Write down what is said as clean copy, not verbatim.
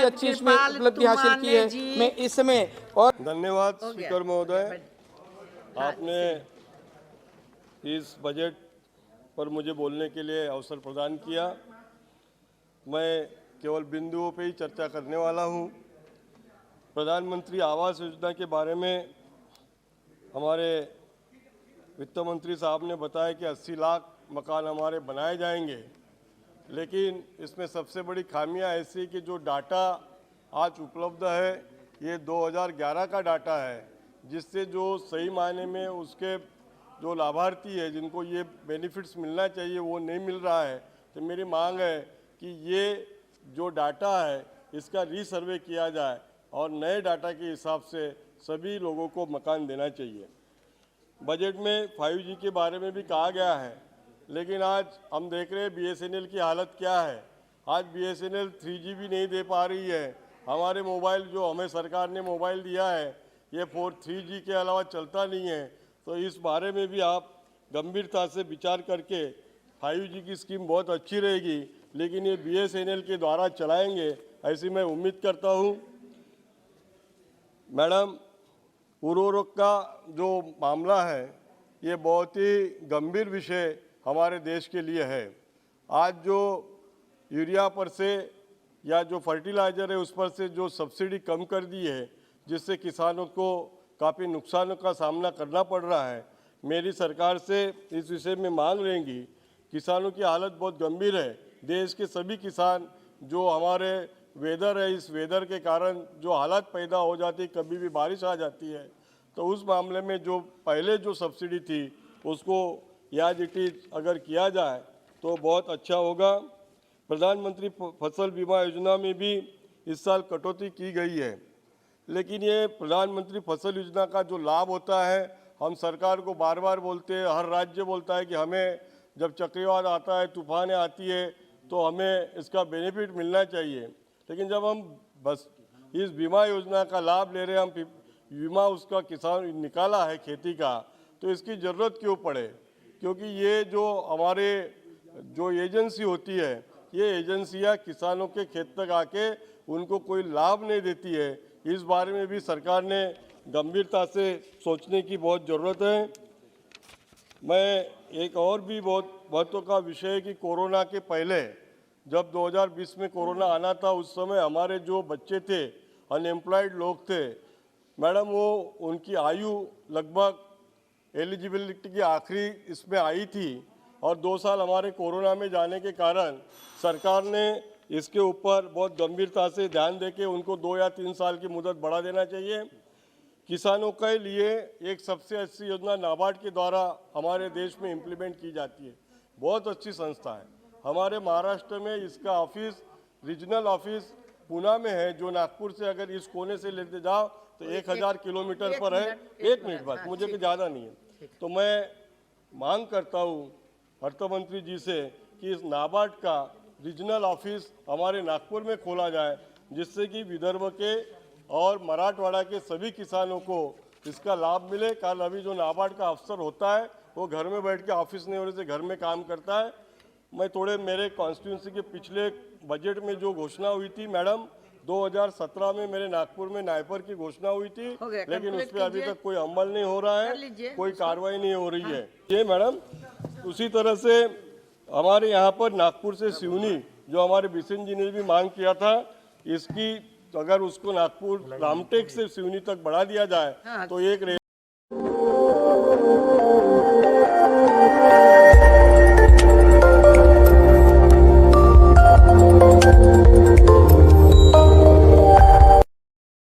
अच्छी इसमें उपलब्धि हासिल की है। मैं इस समय और धन्यवाद स्पीकर महोदय, आपने इस बजट पर मुझे बोलने के लिए अवसर प्रदान किया। मैं केवल बिंदुओं पे ही चर्चा करने वाला हूं। प्रधानमंत्री आवास योजना के बारे में हमारे वित्त मंत्री साहब ने बताया कि 80 लाख मकान हमारे बनाए जाएंगे, लेकिन इसमें सबसे बड़ी खामियां ऐसी कि जो डाटा आज उपलब्ध है ये 2011 का डाटा है, जिससे जो सही मायने में उसके जो लाभार्थी है जिनको ये बेनिफिट्स मिलना चाहिए वो नहीं मिल रहा है। तो मेरी मांग है कि ये जो डाटा है इसका रीसर्वे किया जाए और नए डाटा के हिसाब से सभी लोगों को मकान देना चाहिए। बजट में 5G के बारे में भी कहा गया है, लेकिन आज हम देख रहे हैं BSNL की हालत क्या है। आज BSNL 3G भी नहीं दे पा रही है। हमारे मोबाइल जो हमें सरकार ने मोबाइल दिया है ये 3G के अलावा चलता नहीं है। तो इस बारे में भी आप गंभीरता से विचार करके 5G की स्कीम बहुत अच्छी रहेगी, लेकिन ये BSNL के द्वारा चलाएंगे ऐसी मैं उम्मीद करता हूँ। मैडम, उर्वरक का जो मामला है ये बहुत ही गंभीर विषय हमारे देश के लिए है। आज जो यूरिया पर से या जो फर्टिलाइज़र है उस पर से जो सब्सिडी कम कर दी है, जिससे किसानों को काफ़ी नुकसानों का सामना करना पड़ रहा है। मेरी सरकार से इस विषय में मांग रहेंगी। किसानों की हालत बहुत गंभीर है। देश के सभी किसान जो हमारे वेदर है, इस वेदर के कारण जो हालात पैदा हो जाती है, कभी भी बारिश आ जाती है, तो उस मामले में जो पहले जो सब्सिडी थी उसको याद इट इज अगर किया जाए तो बहुत अच्छा होगा। प्रधानमंत्री फसल बीमा योजना में भी इस साल कटौती की गई है, लेकिन ये प्रधानमंत्री फसल योजना का जो लाभ होता है हम सरकार को बार बार बोलते हैं, हर राज्य बोलता है कि हमें जब चक्रवात आता है, तूफानें आती है तो हमें इसका बेनिफिट मिलना चाहिए। लेकिन जब हम बस इस बीमा योजना का लाभ ले रहे हैं, हम बीमा उसका किसान निकाला है खेती का, तो इसकी ज़रूरत क्यों पड़े? क्योंकि ये जो हमारे जो एजेंसी होती है ये एजेंसियां किसानों के खेत तक आके उनको कोई लाभ नहीं देती है। इस बारे में भी सरकार ने गंभीरता से सोचने की बहुत ज़रूरत है। मैं एक और भी बहुत महत्व का विषय है कि कोरोना के पहले जब 2020 में कोरोना आना था उस समय हमारे जो बच्चे थे, अनएम्प्लॉयड लोग थे मैडम, वो उनकी आयु लगभग एलिजिबिलिटी की आखिरी इसमें आई थी और 2 साल हमारे कोरोना में जाने के कारण सरकार ने इसके ऊपर बहुत गंभीरता से ध्यान देके उनको 2 या 3 साल की मुदत बढ़ा देना चाहिए। किसानों के लिए एक सबसे अच्छी योजना नाबार्ड के द्वारा हमारे देश में इम्प्लीमेंट की जाती है। बहुत अच्छी संस्था है। हमारे महाराष्ट्र में इसका ऑफिस, रीजनल ऑफिस पूना में है, जो नागपुर से अगर इस कोने से लेते जाओ तो 1000 किलोमीटर पर है। 1 मिनट बाद, मुझे भी ज़्यादा नहीं है। तो मैं मांग करता हूँ अर्थ मंत्री जी से कि इस नाबार्ड का रीजनल ऑफिस हमारे नागपुर में खोला जाए, जिससे कि विदर्भ के और मराठवाड़ा के सभी किसानों को इसका लाभ मिले। कल अभी जो नाबार्ड का अफसर होता है वो घर में बैठ के ऑफिस नहीं होने से घर में काम करता है। मैं थोड़े मेरे कॉन्स्टिट्यूंसी के पिछले बजट में जो घोषणा हुई थी मैडम, 2017 में मेरे नागपुर में नायपर की घोषणा हुई थी, लेकिन उस पर अभी तक कोई अमल नहीं हो रहा है, कोई कार्रवाई नहीं हो रही है। ये मैडम, उसी तरह से हमारे यहाँ पर नागपुर से सिवनी, जो हमारे बिशन जी ने भी मांग किया था, इसकी अगर उसको नागपुर रामटेक से सिवनी तक बढ़ा दिया जाए तो एक